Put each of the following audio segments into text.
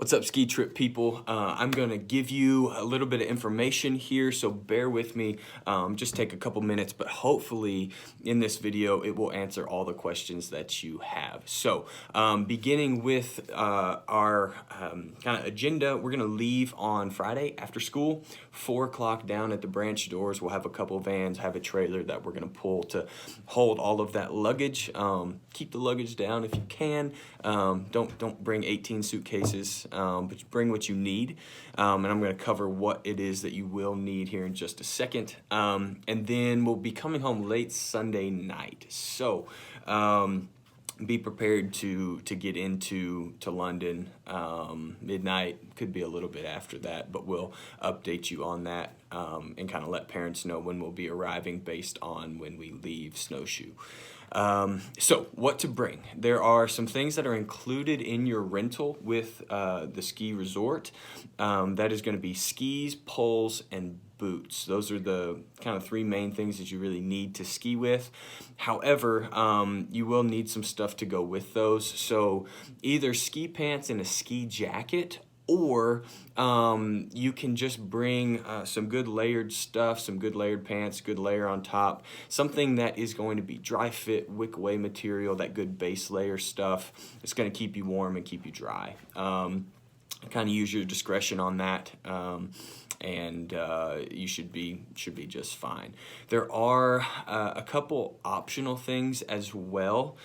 What's up, ski trip people? I'm gonna give you a little bit of information here, so bear with me. Just take a couple minutes, but hopefully in this video it will answer all the questions that you have. So beginning with our kind of agenda, we're gonna leave on Friday after school, 4 o'clock down at the branch doors. We'll have a couple vans, have a trailer that we're gonna pull to hold all of that luggage. Keep the luggage down if you can. Don't bring 18 suitcases. But bring what you need, and I'm going to cover what it is that you will need here in just a second, and then we'll be coming home late Sunday night, so be prepared to get into London midnight. Could be a little bit after that, but we'll update you on that and kind of let parents know when we'll be arriving based on when we leave Snowshoe. So what to bring? There are some things that are included in your rental with the ski resort. That is going to be skis, poles, and boots. Those are the kind of 3 main things that you really need to ski with. However, you will need some stuff to go with those. So either ski pants and a ski jacket, or you can just bring some good layered stuff, some good layered pants, good layer on top, something that is going to be dry fit, wick away material, that good base layer stuff. It's going to keep you warm and keep you dry. Kind of use your discretion on that, and you should be just fine. There are a couple optional things as well.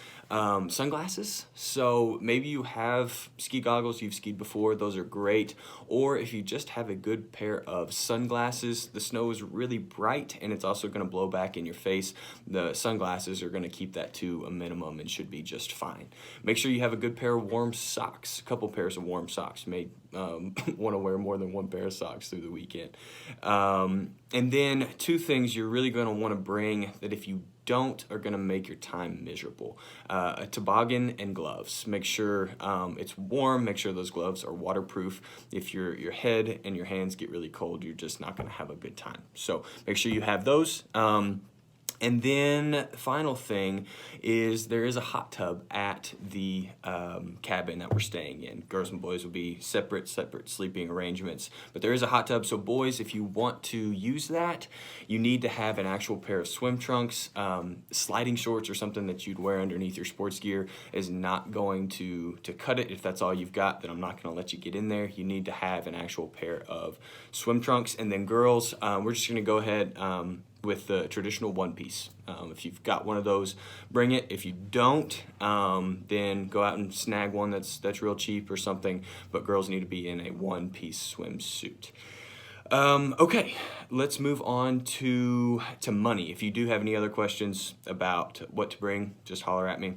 Sunglasses. So maybe you have ski goggles, you've skied before, those are great. Or if you just have a good pair of sunglasses, the snow is really bright and it's also going to blow back in your face. The sunglasses are going to keep that to a minimum and should be just fine. Make sure you have a good pair of warm socks, a couple pairs of warm socks. You may want to wear more than 1 pair of socks through the weekend. And then 2 things you're really going to want to bring that if you don't are going to make your time miserable. A toboggan and gloves. Make sure it's warm. Make sure those gloves are waterproof. If your head and your hands get really cold, you're just not going to have a good time. So make sure you have those. And then final thing is there is a hot tub at the cabin that we're staying in. Girls and boys will be separate sleeping arrangements. But there is a hot tub, so boys, if you want to use that, you need to have an actual pair of swim trunks. Sliding shorts or something that you'd wear underneath your sports gear is not going to cut it. If that's all you've got, then I'm not going to let you get in there. You need to have an actual pair of swim trunks. And then girls, we're just going to go ahead with the traditional one piece. If you've got one of those, bring it. If you don't, then go out and snag one that's real cheap or something, but girls need to be in a one-piece swimsuit. Okay, let's move on to money. If you do have any other questions about what to bring, just holler at me.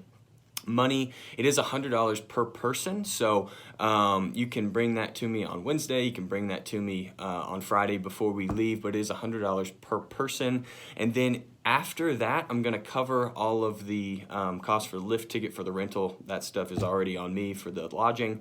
Money, it is $100 per person, so you can bring that to me on Wednesday, you can bring that to me on Friday before we leave, but it is $100 per person. And then after that, I'm going to cover all of the costs for the lift ticket, for the rental. That stuff is already on me for the lodging.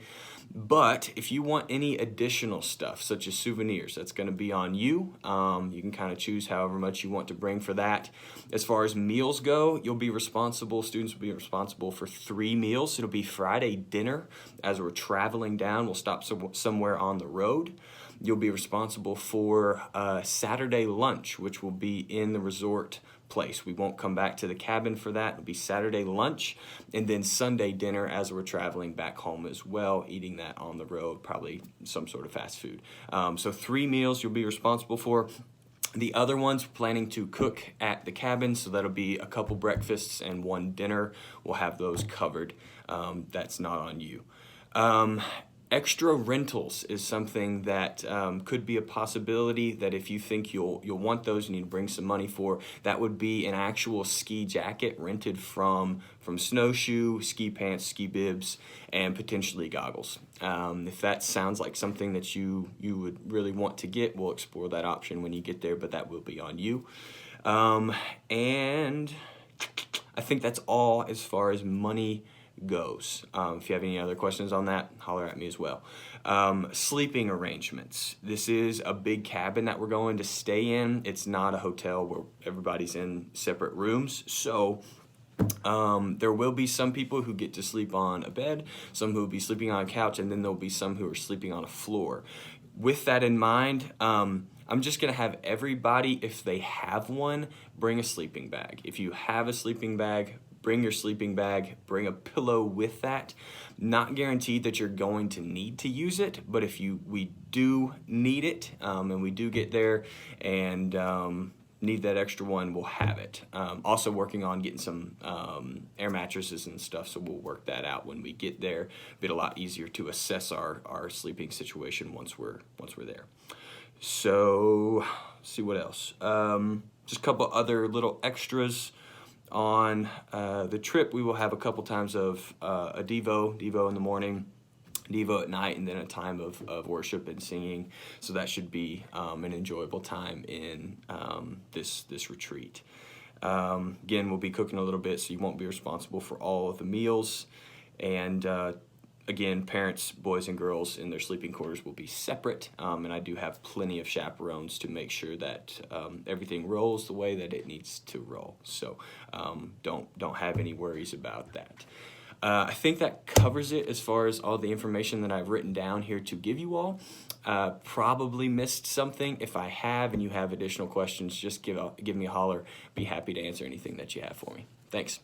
But if you want any additional stuff, such as souvenirs, that's going to be on you. You can kind of choose however much you want to bring for that. As far as meals go, students will be responsible for 3 meals. It'll be Friday dinner. As we're traveling down, we'll stop somewhere on the road. You'll be responsible for Saturday lunch, which will be in the resort place. We won't come back to the cabin for that. It'll be Saturday lunch, and then Sunday dinner as we're traveling back home as well, eating that on the road, probably some sort of fast food. So 3 meals you'll be responsible for. The other ones, planning to cook at the cabin, so that'll be a couple breakfasts and 1 dinner. We'll have those covered. That's not on you. Extra rentals is something that could be a possibility, that if you think you'll want those, you need to bring some money for. That would be an actual ski jacket rented from Snowshoe, ski pants, ski bibs, and potentially goggles. If that sounds like something that you would really want to get, we'll explore that option when you get there, but that will be on you. And I think that's all as far as money goes. If you have any other questions on that, holler at me as well. Sleeping arrangements. This is a big cabin that we're going to stay in. It's not a hotel where everybody's in separate rooms. So There will be some people who get to sleep on a bed, some who will be sleeping on a couch, and then there'll be some who are sleeping on a floor. With that in mind, I'm just gonna have everybody, if they have one, bring a sleeping bag. If you have a sleeping bag, bring your sleeping bag, bring a pillow with that. Not guaranteed that you're going to need to use it, but if we do need it, and we do get there and need that extra one, we'll have it. Also working on getting some air mattresses and stuff, so we'll work that out when we get there. Be a lot easier to assess our sleeping situation once we're there. So, let's see what else. Just a couple other little extras on the trip. We will have a couple times of a Devo in the morning, Devo at night, and then a time of worship and singing. So that should be an enjoyable time in this retreat. Again, we'll be cooking a little bit, so you won't be responsible for all of the meals. And again, parents, boys and girls in their sleeping quarters will be separate, and I do have plenty of chaperones to make sure that everything rolls the way that it needs to roll. So don't have any worries about that. I think that covers it as far as all the information that I've written down here to give you all. Probably missed something. If I have and you have additional questions, just give me a holler. Be happy to answer anything that you have for me. Thanks.